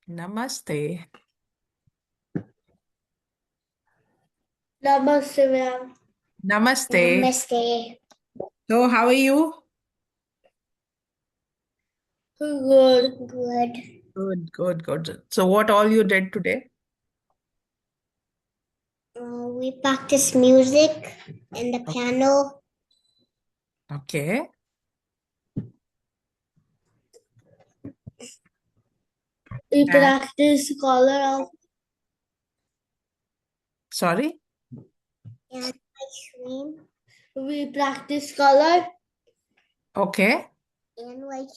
Namaste. Namaste, ma'am. Namaste. Namaste. So, how are you? Good. Good. Good, good, good. So, what all you did today? We practice music and the piano. Okay. We And practice color of sorry? and ice cream. We practice color Okay. and white.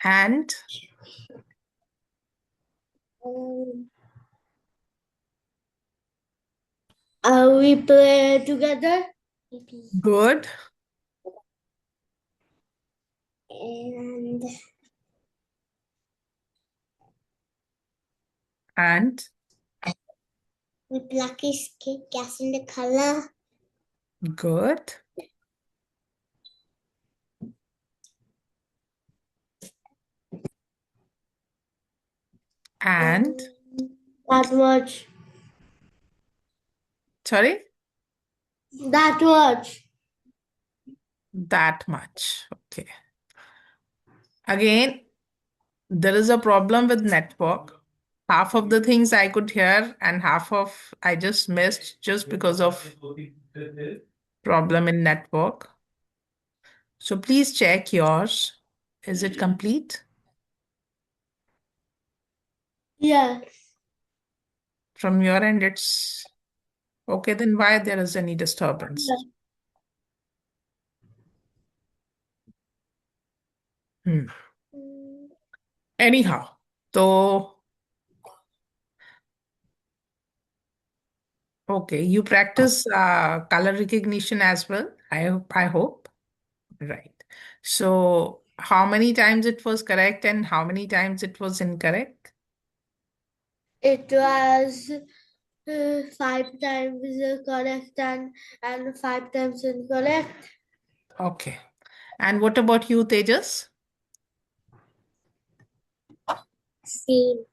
And Um, we play together. good. And And we practice guessing the color. good. And That much. sorry? That much. That much. Okay. Again, there is a problem with network. Half of the things I could hear and half of I just missed just because of problem in network. So please check yours. Is it complete? Yes. From your end, it's okay. Then why there is any disturbance? Hmm. Anyhow, so okay, you practice color recognition as well. I hope. Right. So how many times it was correct and how many times it was incorrect? It was 5 times correct and 5 times incorrect. Okay. And what about you, Tejas? Same.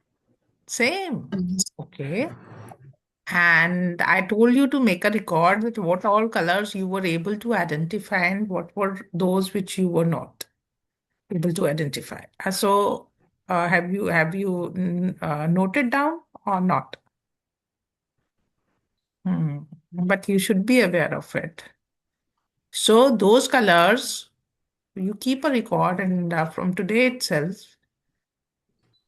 Same. Okay. And I told you to make a record with what all colors you were able to identify and what were those which you were not able to identify. So, have you noted down or not? Hmm. But you should be aware of it. So those colors, you keep a record, and from today itself,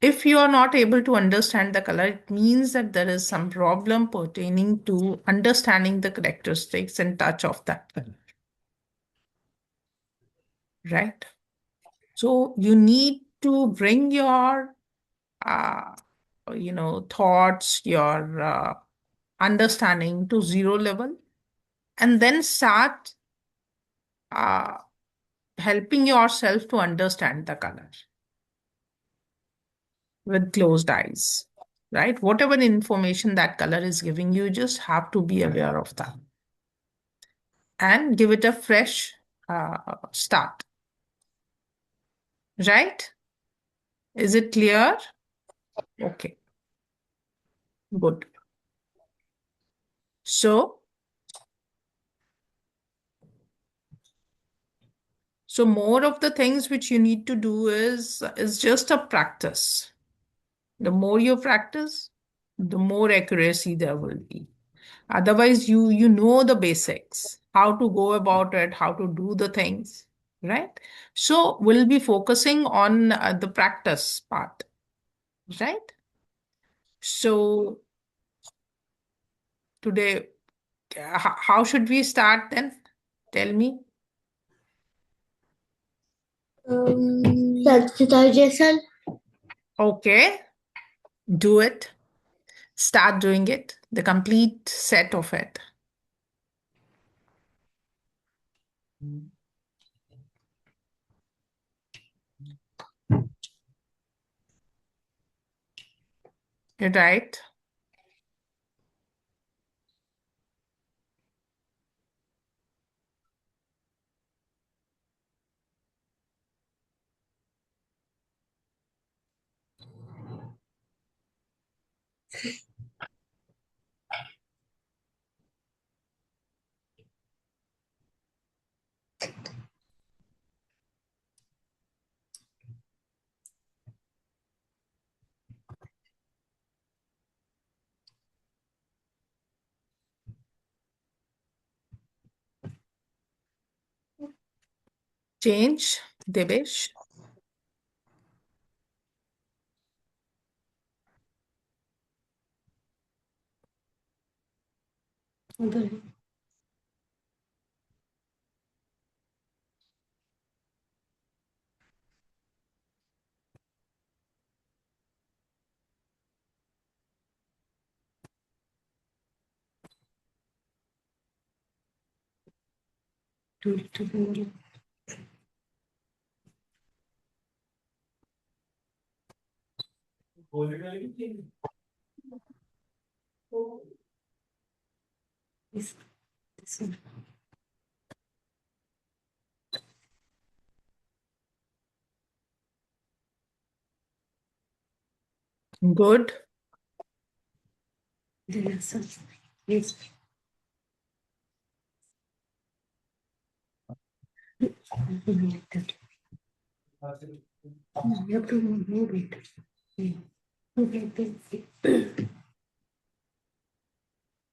if you are not able to understand the color, it means that there is some problem pertaining to understanding the characteristics and touch of that color, right? So you need to bring your, uh, thoughts, your understanding to zero level, and then start uh, helping yourself to understand the color with closed eyes, right? Whatever information that color is giving you, just have to be aware of that and give it a fresh start, right? Is it clear? Okay, good. So, so more of the things which you need to do is just a practice. The more you practice, the more accuracy there will be. Otherwise, you know the basics, how to go about it, how to do the things, right? So we'll be focusing on the practice part, right? So today, how should we start then? Tell me. Sensitization. Okay, do it. Start doing it. The complete set of it. Right? Change, Devesh. Good. You have to move it. Move like this.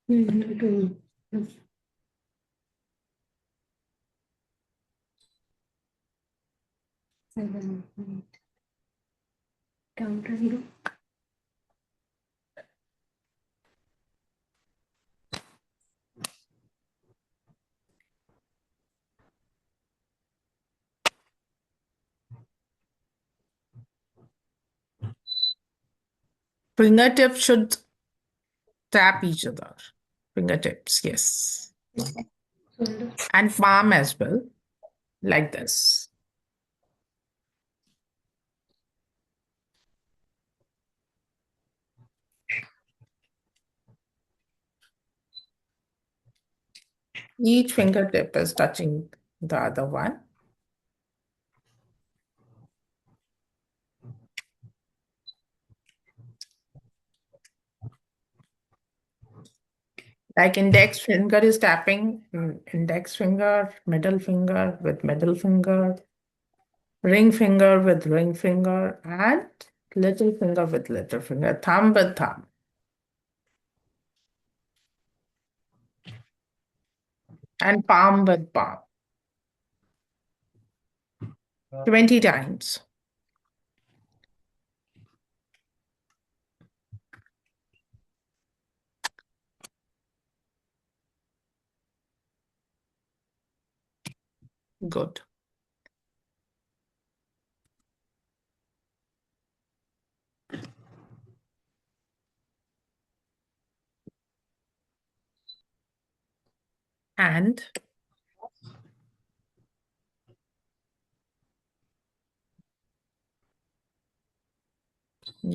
You have to 7, 8. Counter 0. Fingertips should tap each other. Fingertips, yes. Shoulder. And palm as well, like this. Each fingertip is touching the other one. Like index finger is tapping index finger, middle finger with middle finger, ring finger with ring finger, and little finger with little finger, thumb with thumb. And palm with palm. 20 times. Good. And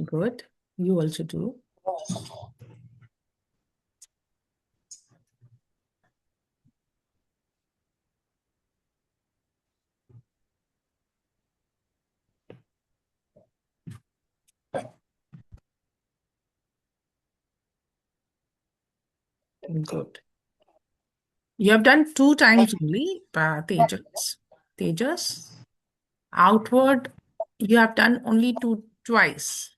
good. You also do. Good. You have done 2 times only, Tejas. Tejas. Outward, you have done only twice.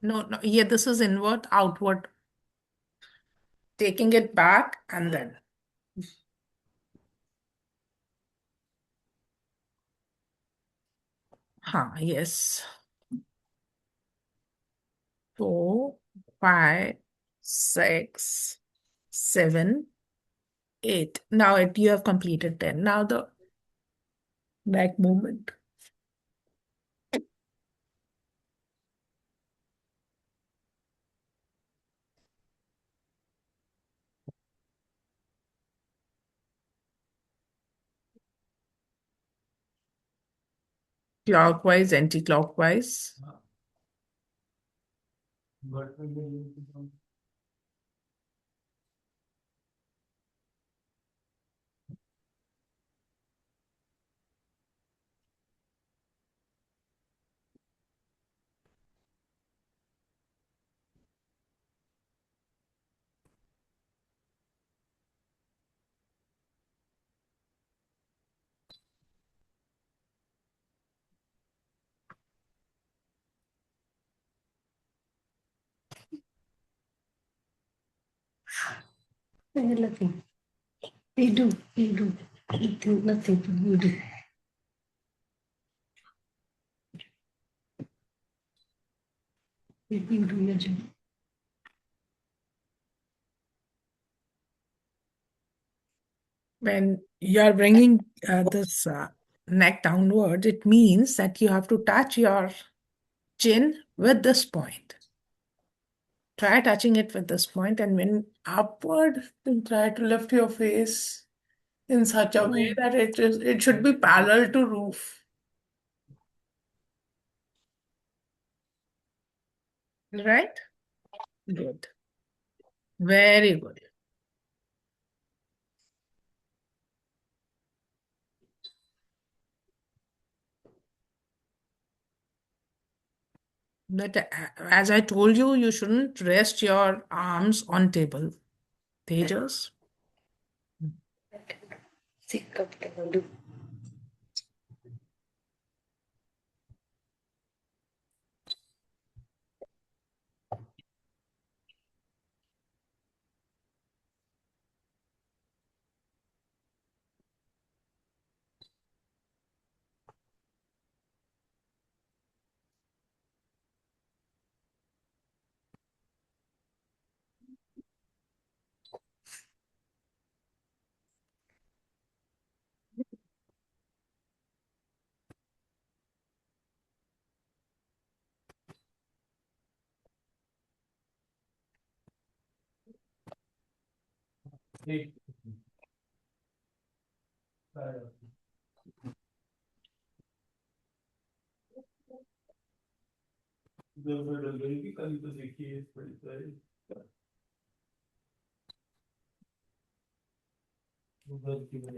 No, no, yeah, this is inward, outward, taking it back and then. Yes. 4, 5, 6, 7, 8. Now you have completed 10. Now the back movement. Clockwise, anti-clockwise. Nothing. You do. You do. Nothing. Nothing. You do. You do your job. When you are bringing this neck downward, it means that you have to touch your chin with this point. Try touching it with this point, and when upward, then try to lift your face in such a way that it should be parallel to roof. Right? Good. Very good. But as I told you, you shouldn't rest your arms on table. Tejas. Sit comfortable. Do.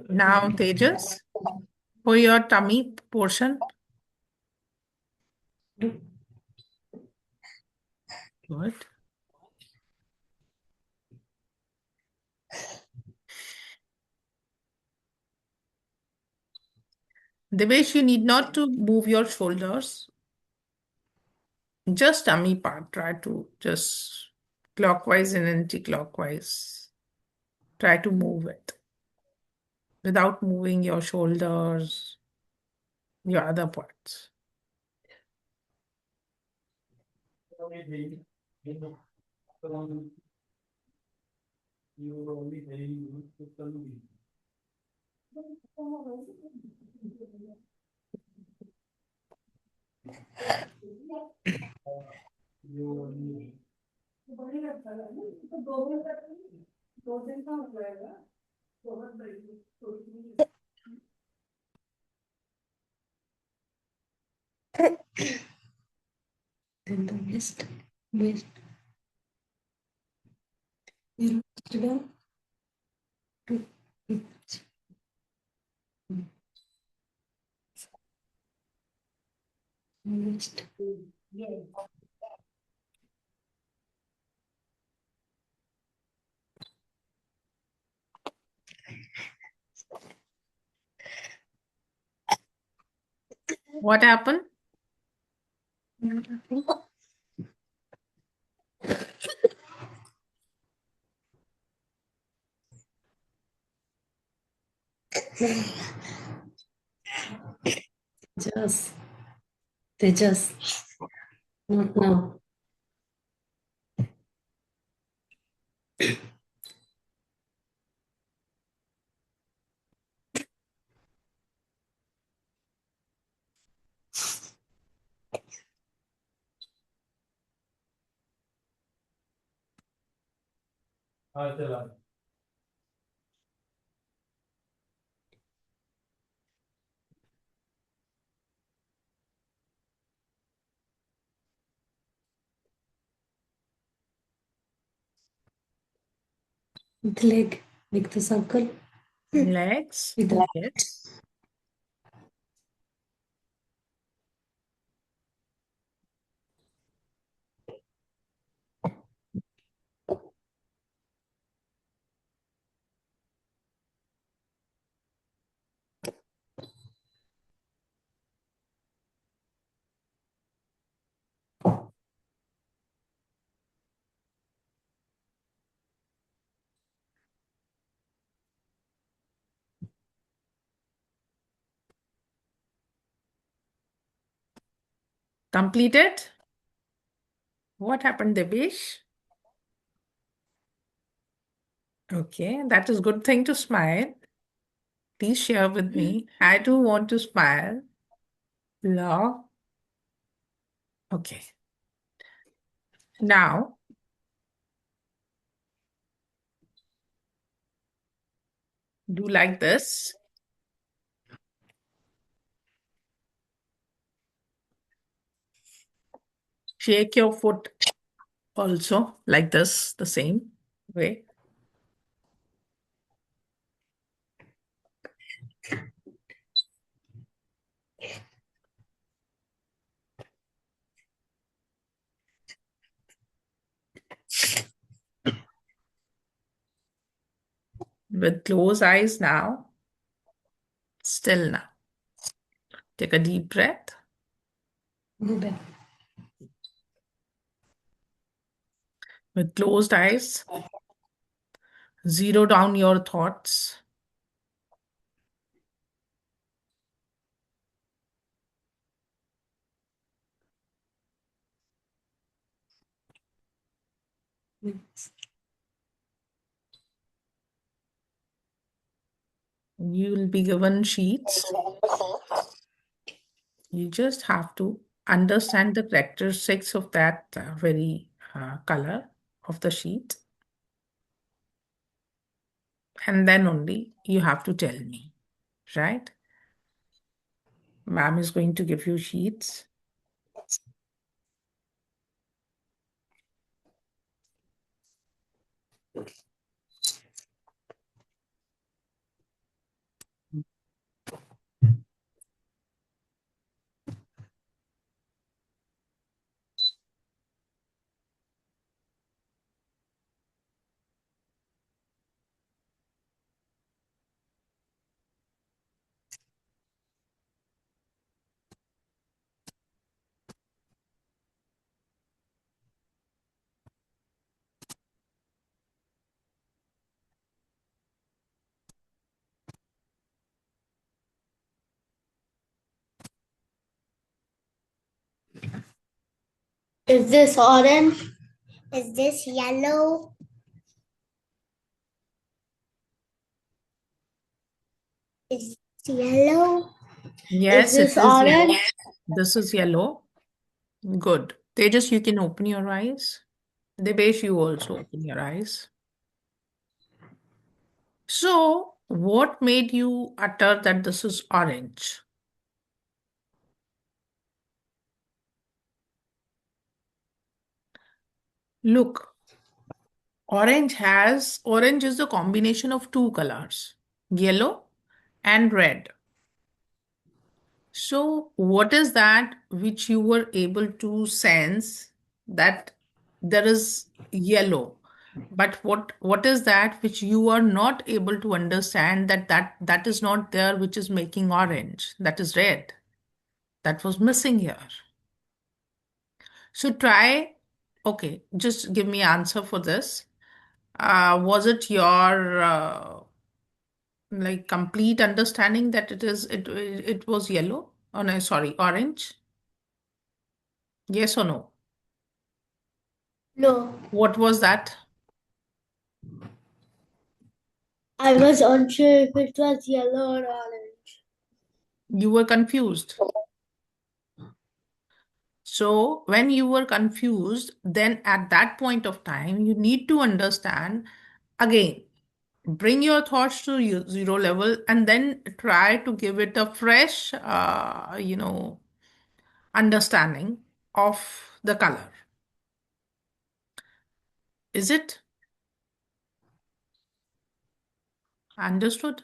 Now, Tejas, for your tummy portion. Do. Good. Devesh, you need not to move your shoulders. Just tummy part. Try to just clockwise and anti-clockwise. Try to move it without moving your shoulders, your other parts. Then the waist. Waist. You sit down. Do. Waist. What happened? Nothing. Just. They just. Not now. With leg. Make the circle. Legs. With the Yes. Completed? What happened, Debesh? Okay, that is good thing to smile. Please share with me. I do want to smile. Law. Okay. Now, do like this. Shake your foot also like this, the same way. With closed eyes now. Still now. Take a deep breath. Go back. With closed eyes, zero down your thoughts. You will be given sheets. You just have to understand the characteristics of that very color of the sheet. And then only you have to tell me, right? Ma'am is going to give you sheets. Is this orange? Is this yellow? Is this yellow? Yes, Is it this is yellow. orange? This is yellow. Good. Tejas, you can open your eyes. Debesh, you also open your eyes. So, what made you utter that this is orange? Look, orange is the combination of two colors, yellow and red. So, what is that which you were able to sense that there is yellow? But what is that which you are not able to understand that is not there, which is making orange? That is red. That was missing here. So try, okay, just give me answer for this. Was it your like complete understanding that it was yellow? Oh no, sorry, orange? Yes or no? No. What was that? I was unsure if it was yellow or orange. You were confused. So when you were confused, then at that point of time, you need to understand again, bring your thoughts to zero level and then try to give it a fresh, understanding of the color. Is it understood?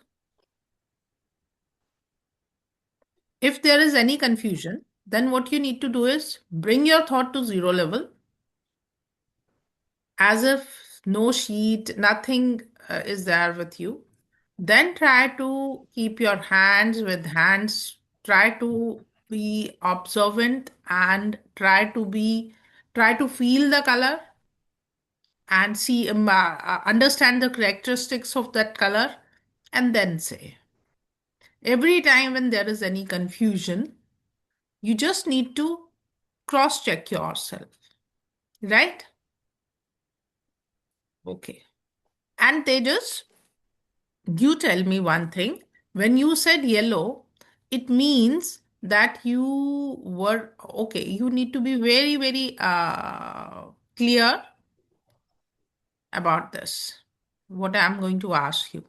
If there is any confusion, then what you need to do is bring your thought to zero level as if no sheet, nothing is there with you. Then try to keep your hands with hands, try to be observant and try to feel the color and see understand the characteristics of that color and then say. Every time when there is any confusion, you just need to cross-check yourself, right? Okay. And Tejas, you tell me one thing. When you said yellow, it means that you were okay. You need to be very, very clear about this. What I'm going to ask you.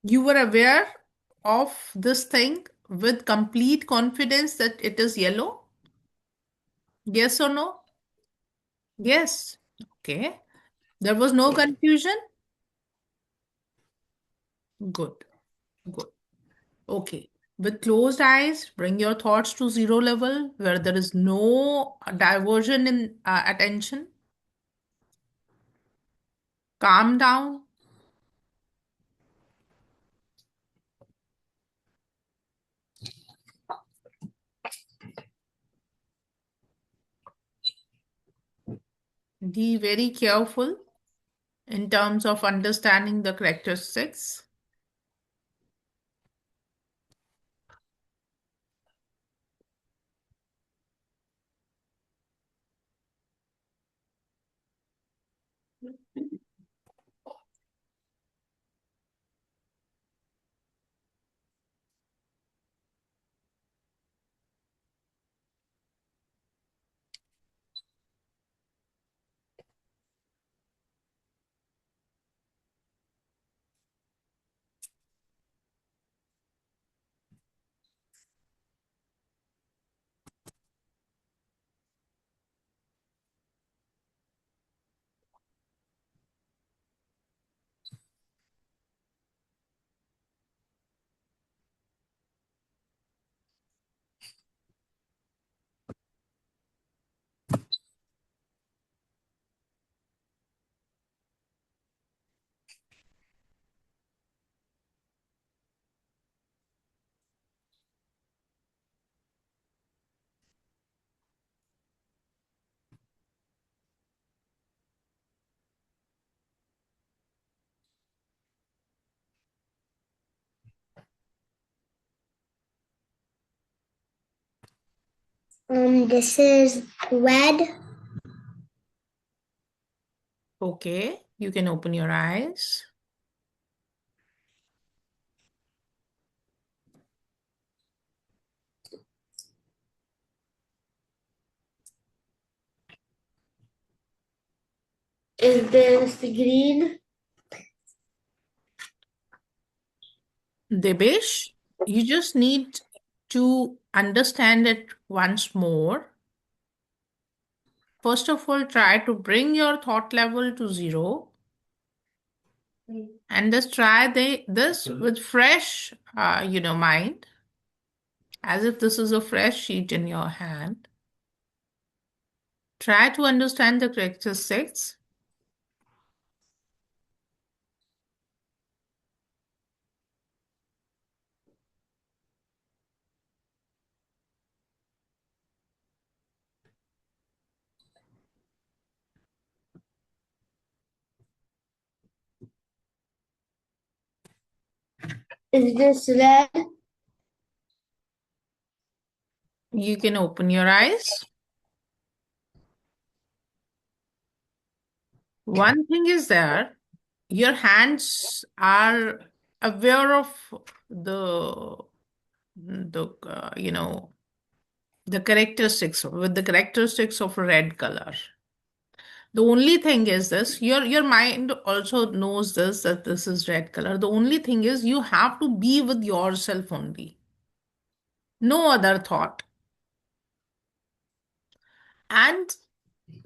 You were aware of this thing with complete confidence that it is yellow? Yes or no? Yes. Okay. There was no confusion? Good. Good. Okay. With closed eyes, bring your thoughts to zero level where there is no diversion in attention. Calm down. Be very careful in terms of understanding the characteristics. This is red. Okay. You can open your eyes. Is this green? Debesh, you just need to understand it once more. First of all, try to bring your thought level to zero and just try this with fresh, mind, as if this is a fresh sheet in your hand. Try to understand the characteristics. Is this red? You can open your eyes. One thing is there, your hands are aware of the the characteristics with the characteristics of red color. The only thing is this, your mind also knows this, that this is red color. The only thing is you have to be with yourself only. No other thought. And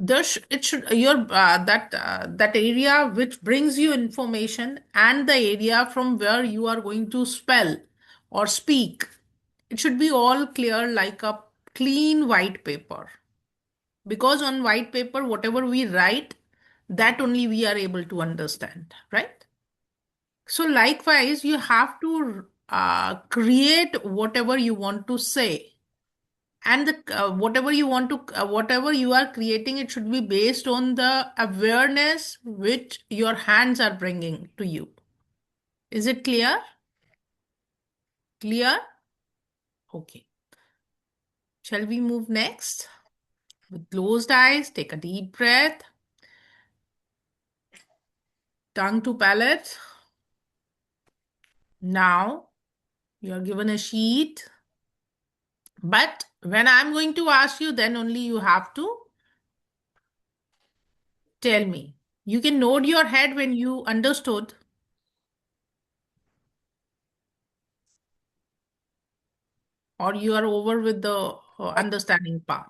it should your that area which brings you information and the area from where you are going to spell or speak, it should be all clear like a clean white paper. Because on white paper, whatever we write, that only we are able to understand, right? So likewise, you have to create whatever you want to say, and whatever you are creating, it should be based on the awareness which your hands are bringing to you. Is it clear? Clear? Okay. Shall we move next? With closed eyes, take a deep breath. Tongue to palate. Now, you are given a sheet. But when I'm going to ask you, then only you have to tell me. You can nod your head when you understood. Or you are over with the understanding part.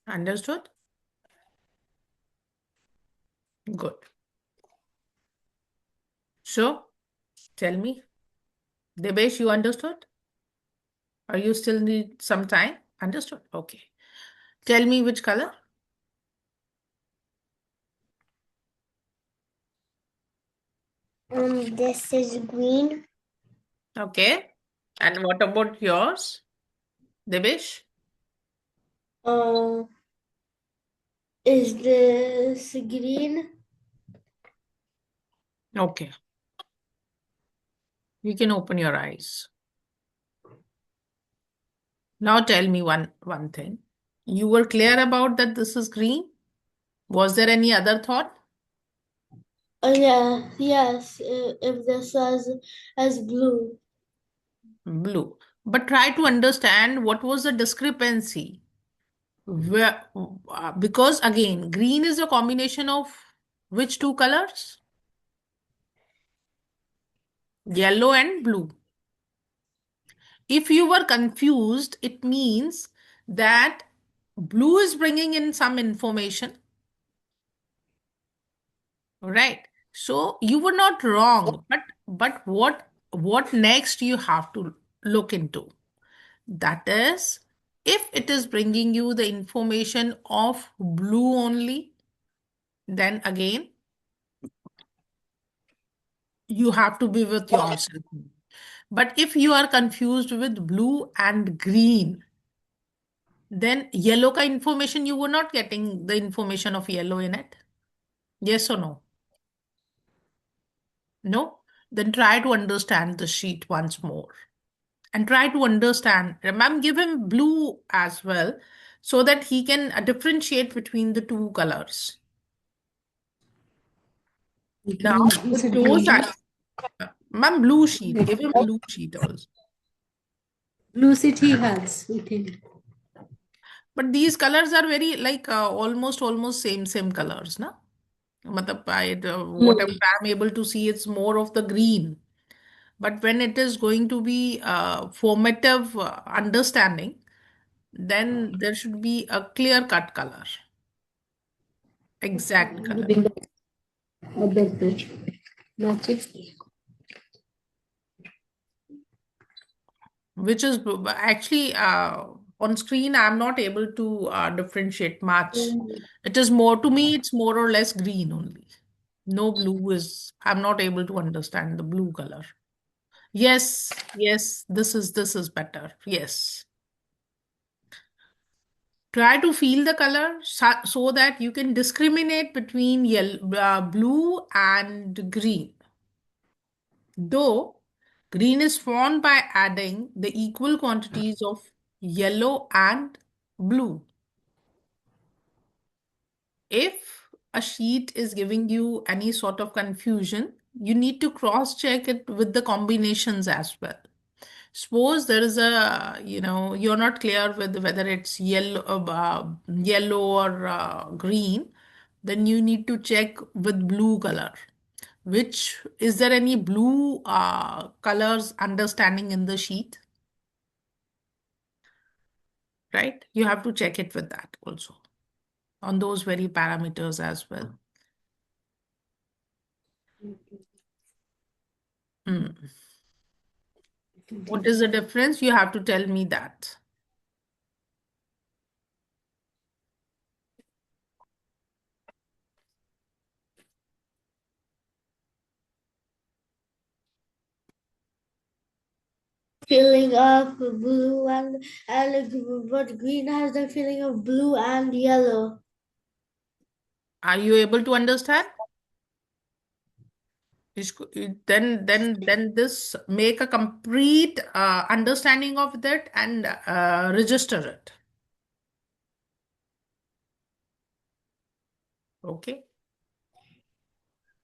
Understood? Good. So, tell me, Debesh, you understood? Or you still need some time? Understood? Okay. Tell me which color? This is green. Okay. And what about yours, Debesh? Uh, is this green? Okay. You can open your eyes. Now tell me one thing. You were clear about that this is green? Was there any other thought? Yeah, yes. If this was as blue. Blue. But try to understand what was the discrepancy. Where, because again, green is a combination of which two colors? Yellow and blue. If you were confused, it means that blue is bringing in some information, right? So you were not wrong, but what next you have to look into? That is, if it is bringing you the information of blue only, then again you have to be with yourself. But if you are confused with blue and green, then yellow ka information, you were not getting the information of yellow in it. Yes or no? No? Then try to understand the sheet once more and try to understand. Ma'am, give him blue as well so that he can differentiate between the two colors. Now, Is with it closed green? eyes, ma'am, blue sheet. Give him blue sheet also. Blue sheet he has with him. But these colors are very like almost same colors, na? Matlab, whatever I'm able to see, it's more of the green. But when it is going to be formative understanding, then there should be a clear cut color, exact color, Giving the other page. Match it. which is actually on screen, I'm not able to differentiate much. It is more, to me, it's more or less green only. No blue is, I'm not able to understand the blue color. Yes, this is better. Yes. Try to feel the color so that you can discriminate between blue and green. Though green is formed by adding the equal quantities of yellow and blue. If a sheet is giving you any sort of confusion, you need to cross check it with the combinations as well. Suppose there is you're not clear with whether it's yellow or green, then you need to check with blue color. Which is there any blue colors understanding in the sheet? Right? You have to check it with that also on those very parameters as well. Hmm. What is the difference? You have to tell me that. Feeling of blue but green has the feeling of blue and yellow. Are you able to understand? Then this make a complete understanding of that and register it. Okay.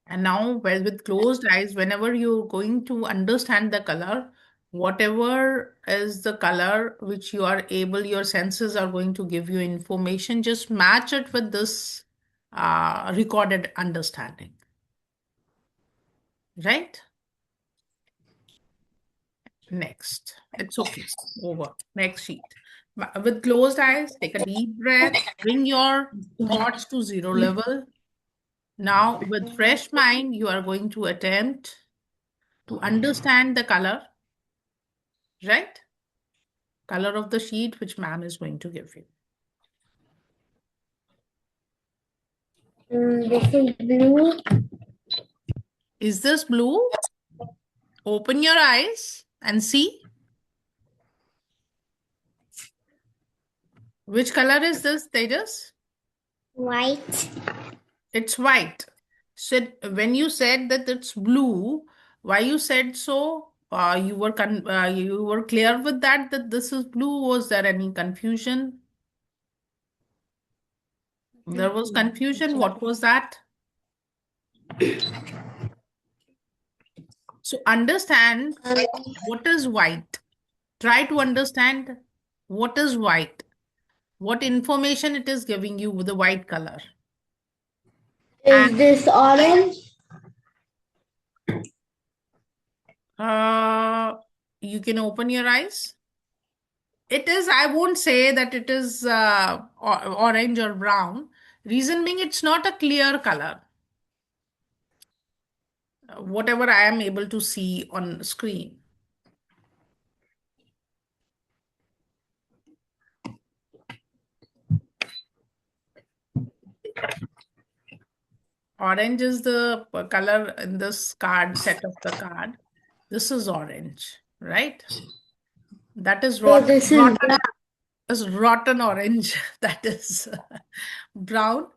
And now, well, with closed eyes, whenever you're going to understand the color, whatever is the color which you are able, your senses are going to give you information, just match it with this recorded understanding. Right? Next. It's okay. Over. Next sheet. With closed eyes, take a deep breath, bring your thoughts to zero level. Now, with fresh mind, you are going to attempt to understand the color, right? Color of the sheet which ma'am is going to give you. This is blue. Is this blue? Open your eyes and see. Which color is this, Tejas? White. It's white. So when you said that it's blue, why you said so? You were clear with that this is blue. Was there any confusion? There was confusion. What was that? So understand what is white. Try to understand what is white. What information it is giving you with the white color. Is this orange? You can open your eyes. It is, I won't say that it is orange or brown. Reason being, it's not a clear color. Whatever I am able to see on screen. Orange is the color in this card, set of the card. This is orange, right? That is So this is rotten, is rotten orange. That is brown.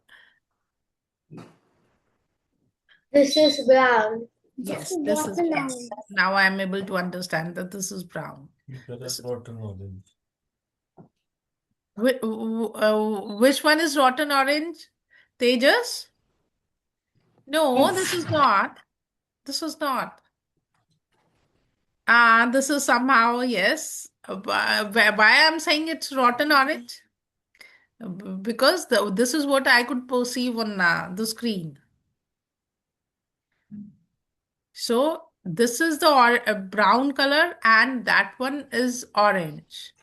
this is brown. Yes, this is brown. Now I am able to understand that this is brown. That's rotten orange. Which one is rotten orange? Tejas? No, this is not. This is not. This is somehow, yes. Why I'm saying it's rotten orange? Because this is what I could perceive on the screen. So this is the brown color and that one is orange.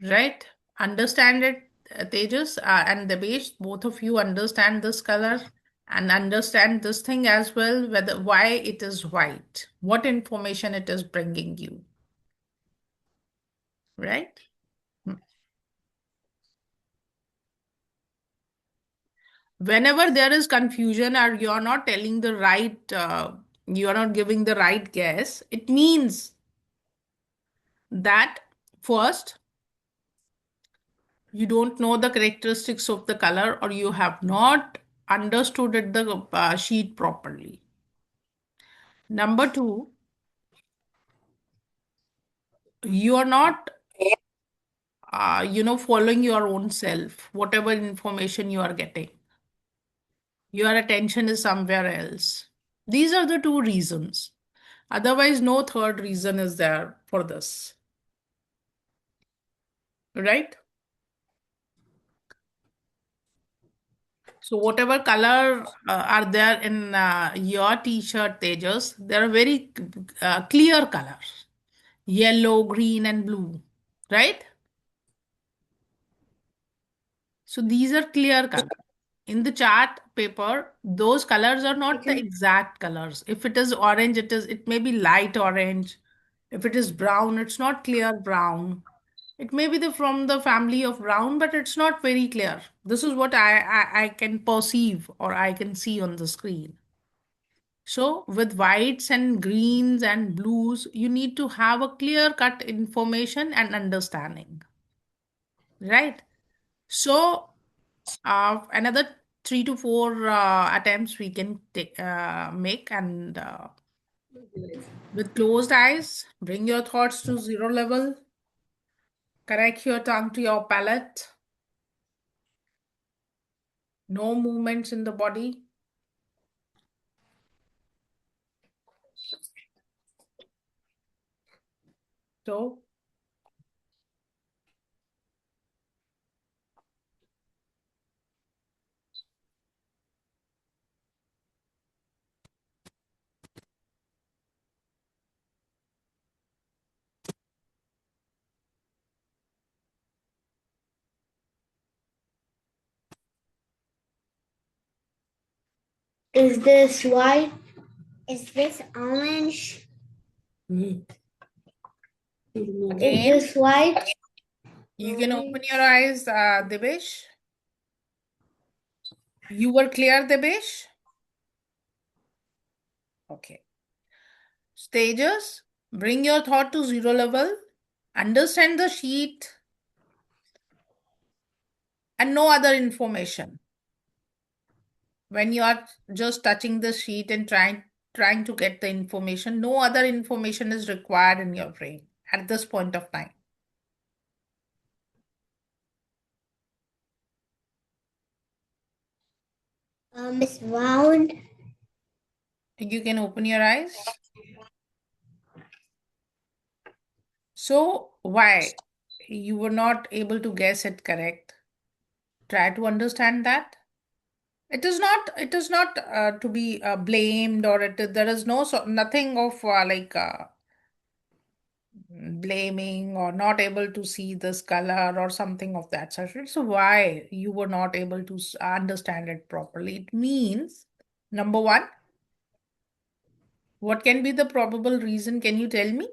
Right? Understand it, Tejas and Debesh, both of you understand this color and understand this thing as well, why it is white, what information it is bringing you. Right? Whenever there is confusion or you're not telling the right, you're not giving the right guess, it means that first, you don't know the characteristics of the color or you have not understood it, the sheet properly. Number two, you are not following your own self, whatever information you are getting. Your attention is somewhere else. These are the two reasons. Otherwise, no third reason is there for this. Right? So whatever color are there in your t-shirt, Tejas, there are very clear colors. Yellow, green, and blue. Right? So these are clear colors. In the chart paper, those colors are not the exact colors. If it is orange, it may be light orange. If it is brown, it's not clear brown. It may be from the family of brown, but it's not very clear. This is what I can perceive or I can see on the screen. So with whites and greens and blues, you need to have a clear cut information and understanding. Right? So another 3 to 4 attempts we can make, and with closed eyes, bring your thoughts to zero level, connect your tongue to your palate, no movements in the body. So Is this white? Is this orange? Is again, this white? you can open your eyes, Devesh. You were clear, Devesh? Okay. Stages, bring your thought to zero level, understand the sheet, and no other information. When you are just touching the sheet and trying to get the information, no other information is required in your brain at this point of time. It's round. You can open your eyes. So why you were not able to guess it correct? Try to understand that. It is not to be blamed, or there is nothing of blaming or not able to see this color or something of that sort. So why you were not able to understand it properly? It means, number one, what can be the probable reason? Can you tell me?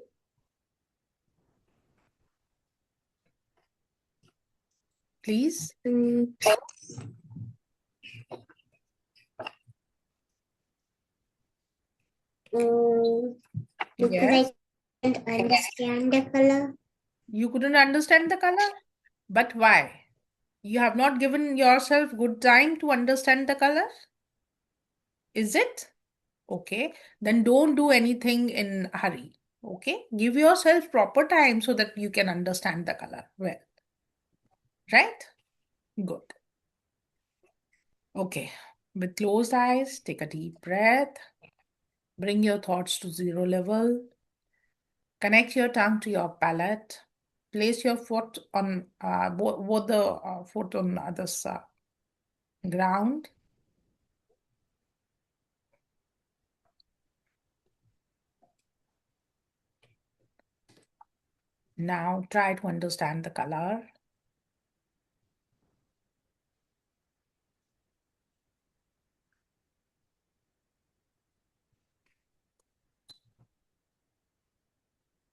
Please. Because I can't understand the color. You couldn't understand the color? But why? You have not given yourself good time to understand the color? Is it? Okay. Then don't do anything in a hurry. Okay. Give yourself proper time so that you can understand the color well. Right? Good. Okay. With closed eyes, take a deep breath. Bring your thoughts to zero level. Connect your tongue to your palate. Place your foot on both the foot on this ground. Now try to understand the color.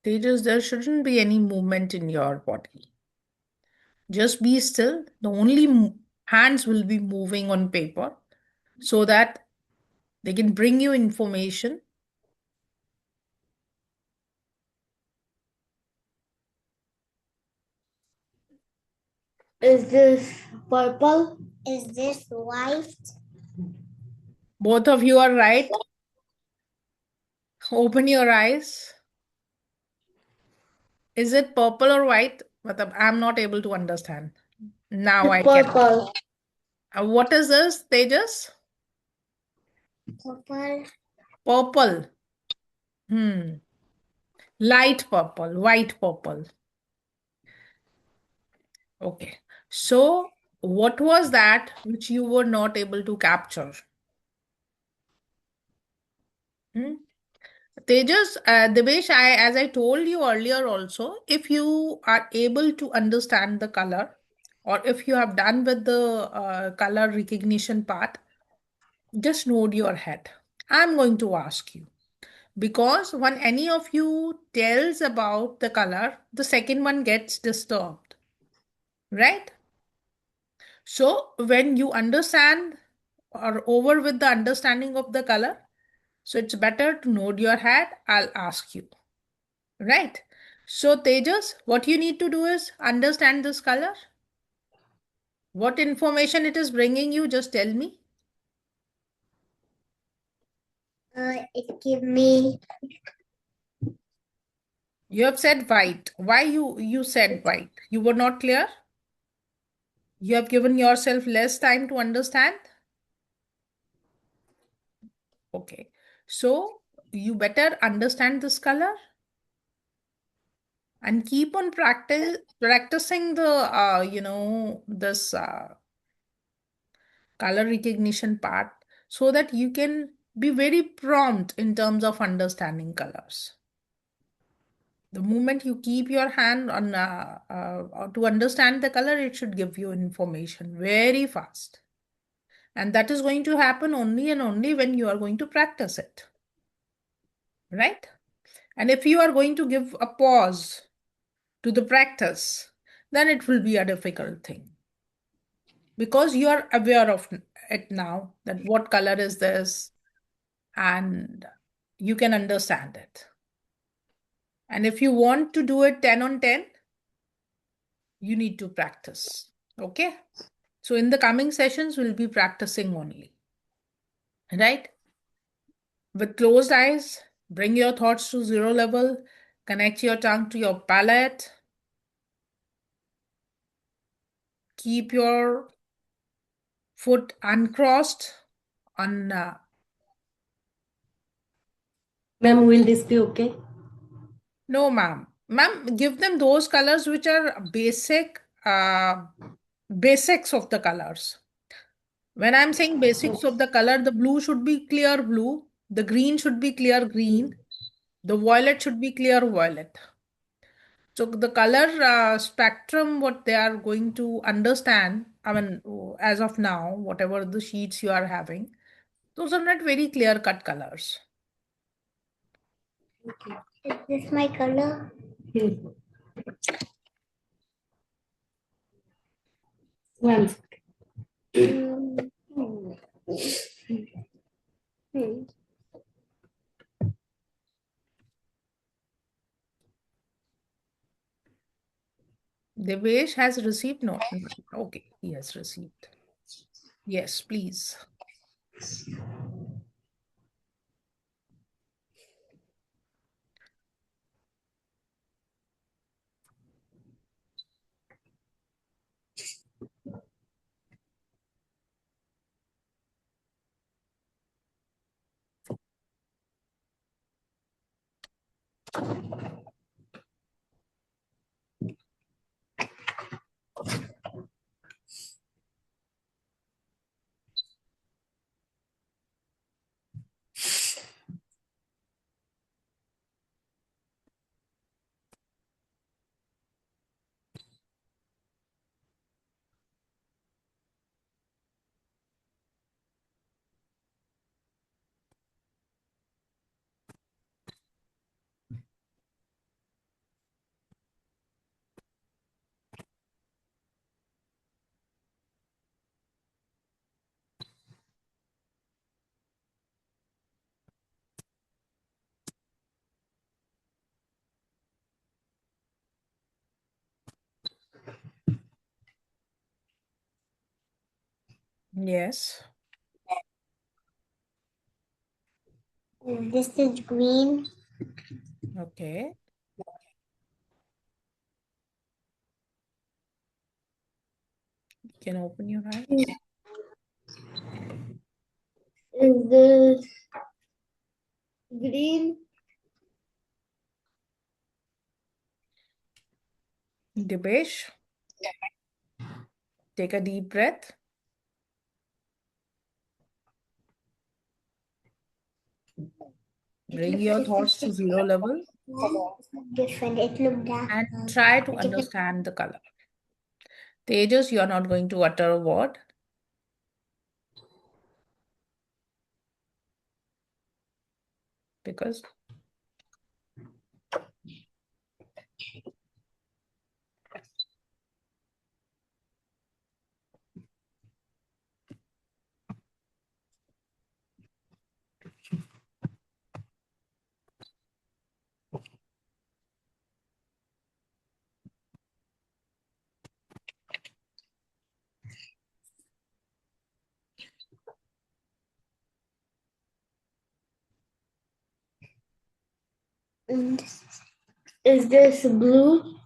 There shouldn't be any movement in your body. Just be still. The only hands will be moving on paper so that they can bring you information. Is this purple? Is this white? Both of you are right. Open your eyes. Is it purple or white? Matlab, I'm not able to understand. Now I can. Purple. What is this, Tejas? Purple. Purple. Light purple, white purple. Okay. So, what was that which you were not able to capture? Hmm? Tejas, Devesh, as I told you earlier also, if you are able to understand the color, or if you have done with the color recognition part, just nod your head. I'm going to ask you. Because when any of you tells about the color, the second one gets disturbed, right? So when you understand or over with the understanding of the color, so it's better to nod your head. I'll ask you, right? So Tejas, what you need to do is understand this color. What information it is bringing you, just tell me. It give me You have said white. Why you said white? You were not clear? You have given yourself less time to understand? Okay. So you better understand this color and keep on practicing the this color recognition part so that you can be very prompt in terms of understanding colors. The moment you keep your hand on to understand the color, it should give you information very fast. And that is going to happen only and only when you are going to practice it. Right? And if you are going to give a pause to the practice, then it will be a difficult thing. Because you are aware of it now, that what color is this, and you can understand it. And if you want to do it 10 on 10, you need to practice. Okay? So in the coming sessions, we'll be practicing only. Right? With closed eyes, bring your thoughts to zero level, connect your tongue to your palate, keep your foot uncrossed on. Ma'am, will this be okay? No, ma'am. Ma'am, give them those colors which are basics of the colors. When I'm saying basics of the color, the blue should be clear blue, the green should be clear green, the violet should be clear violet. So the color spectrum, what they are going to understand, I mean, as of now, whatever the sheets you are having, those are not very clear cut colors. Is this my color? Yes. One second. Devesh has received no. Okay, he has received. Yes, please. Yes. This is green. Okay. You can open your eyes. Is this green? Dibesh, take a deep breath. Bring your thoughts to zero level Different. It looked dark. and try to understand the color. Tejas, you are not going to utter a word because Is this blue?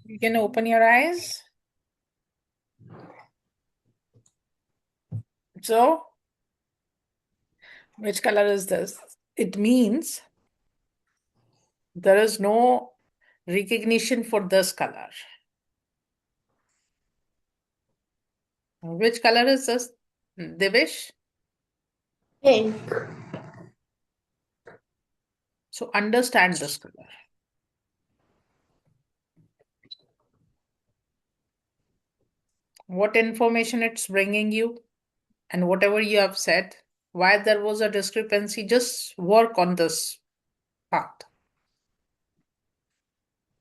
you can open your eyes. So, which color is this? It means there is no recognition for this color. Which color is this, Divish? Pink. So understand this color. What information it's bringing you and whatever you have said, why there was a discrepancy, just work on this part.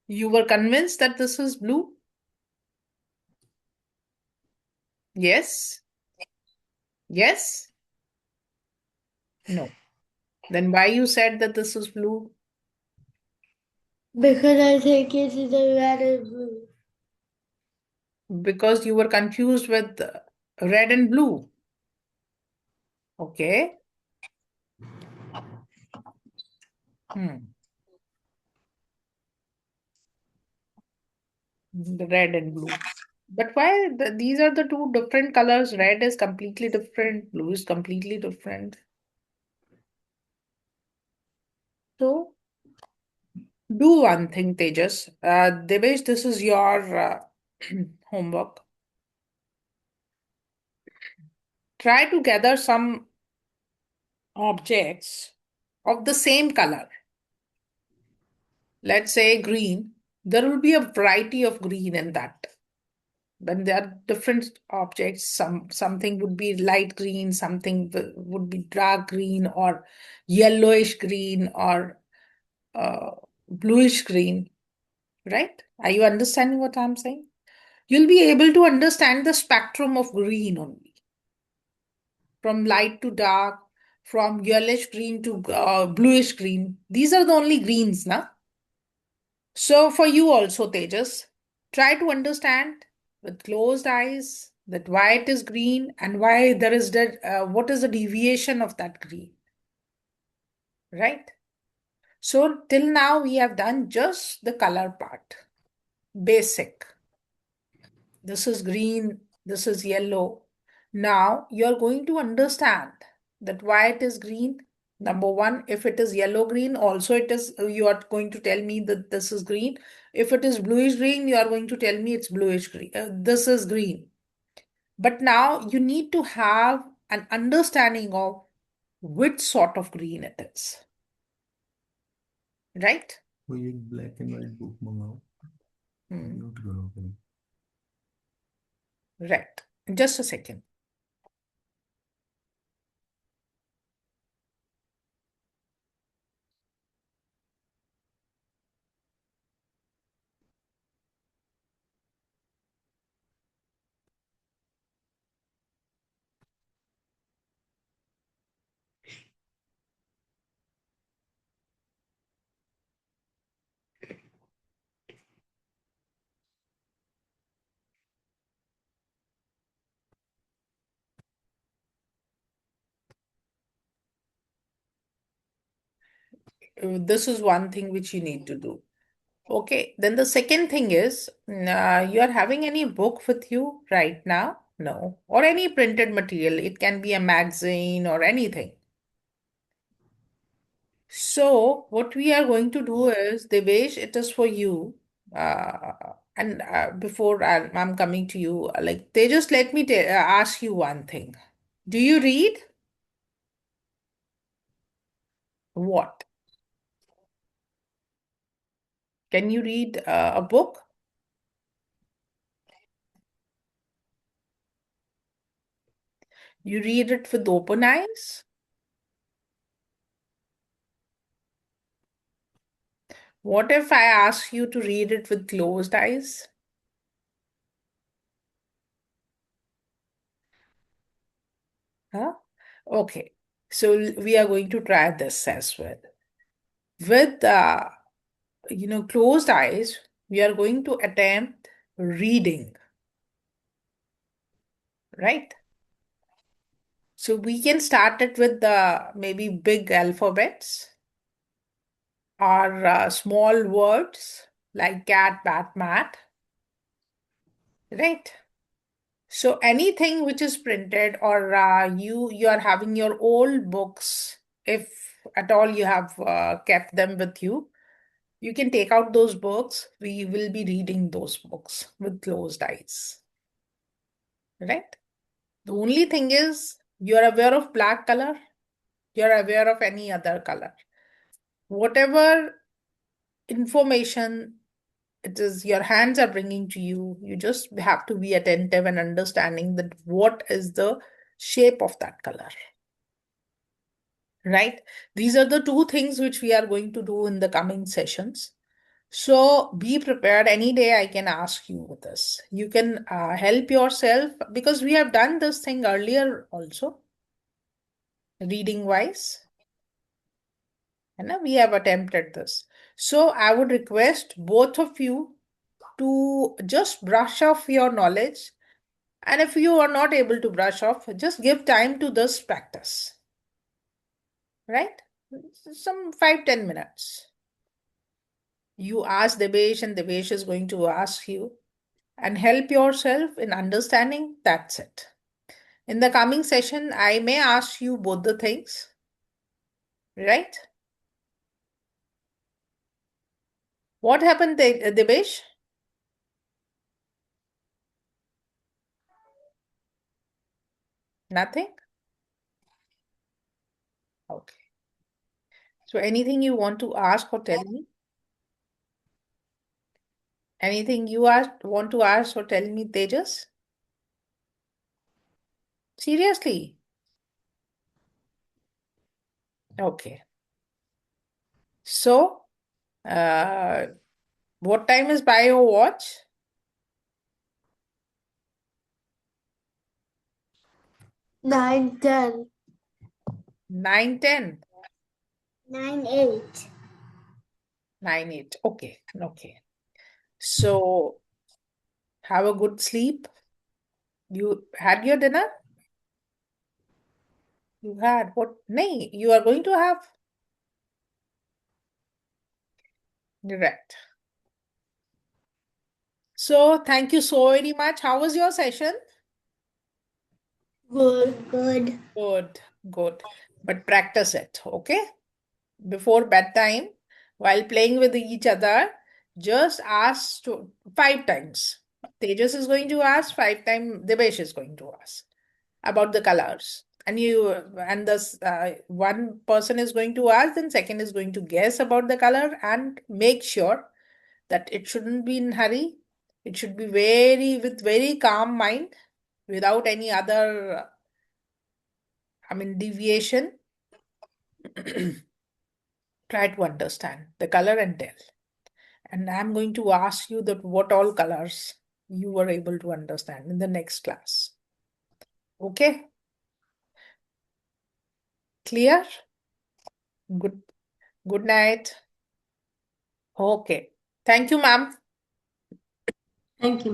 You were convinced that this is blue? Yes? Yes? No. Then why you said that this is blue? Because I think it is a red and blue. Because you were confused with red and blue. Okay. The red and blue. But why these are the two different colors? Red is completely different, blue is completely different. So do one thing, Tejas. Devesh, this is your homework. Try to gather some objects of the same color. Let's say green. There will be a variety of green in that. When there are different objects, something would be light green, something would be dark green or yellowish green or bluish green, right? Are you understanding what I'm saying? You'll be able to understand the spectrum of green only, from light to dark, from yellowish green to bluish green. These are the only greens, na? So for you also, Tejas, try to understand with closed eyes that why it is green and why there is that, what is the deviation of that green, right? So till now we have done just the color part, basic. This is green, this is yellow. Now you're going to understand that why it is green. Number one, if it is yellow green, also it is, you are going to tell me that this is green. If it is bluish green, you are going to tell me it's bluish green. This is green. But now you need to have an understanding of which sort of green it is. Right? वो ये black and white book मंगाओ note करो करो Right. Just a second. This is one thing which you need to do. Okay, then the second thing is, you are having any book with you right now? No. Or any printed material. It can be a magazine or anything. So, what we are going to do is, Devesh, it is for you. Uh, and before I'm coming to you, like, they just let me ask you one thing. Do you read? What? Can you read a book? You read it with open eyes? What if I ask you to read it with closed eyes? Huh? Okay. So we are going to try this as well. With closed eyes, we are going to attempt reading, right? So we can start it with the maybe big alphabets or small words like cat, bat, mat, right? So anything which is printed or you are having your old books, if at all you have kept them with you, you can take out those books. We will be reading those books with closed eyes, right? The only thing is you're aware of black color, you're aware of any other color. Whatever information it is your hands are bringing to you, you just have to be attentive and understanding that what is the shape of that color, right? These are the two things which we are going to do in the coming sessions. So be prepared. Any day I can ask you this. You can help yourself because we have done this thing earlier also, reading wise. And we have attempted this. So I would request both of you to just brush off your knowledge. And if you are not able to brush off, just give time to this practice, right? Some 5-10 minutes. You ask Devesh, and Devesh is going to ask you, and help yourself in understanding. That's it. In the coming session, I may ask you both the things, right? What happened, Devesh? Nothing? Okay. So anything you want to ask or tell me? Anything you want to ask or tell me, Tejas? Seriously? Okay. So, uh, what time is by your watch? 9:10. 9:10. 9:08. 9:08. Okay. Okay. So, have a good sleep. You had your dinner? You had what? Nay, you are going to have. Direct. So, thank you so very much. How was your session? Good. Good. Good, good. But practice it, okay? Before bedtime, while playing with each other, just ask 5 times. Tejas is going to ask 5 times, Devesh is going to ask about the colors. And this one person is going to ask, then second is going to guess about the color and make sure that it shouldn't be in hurry. It should be with very calm mind, without any other, deviation. Try to understand the color and tell. And I'm going to ask you that what all colors you were able to understand in the next class. Okay? Clear? Good. Good night. Okay. Thank you, ma'am. Thank you.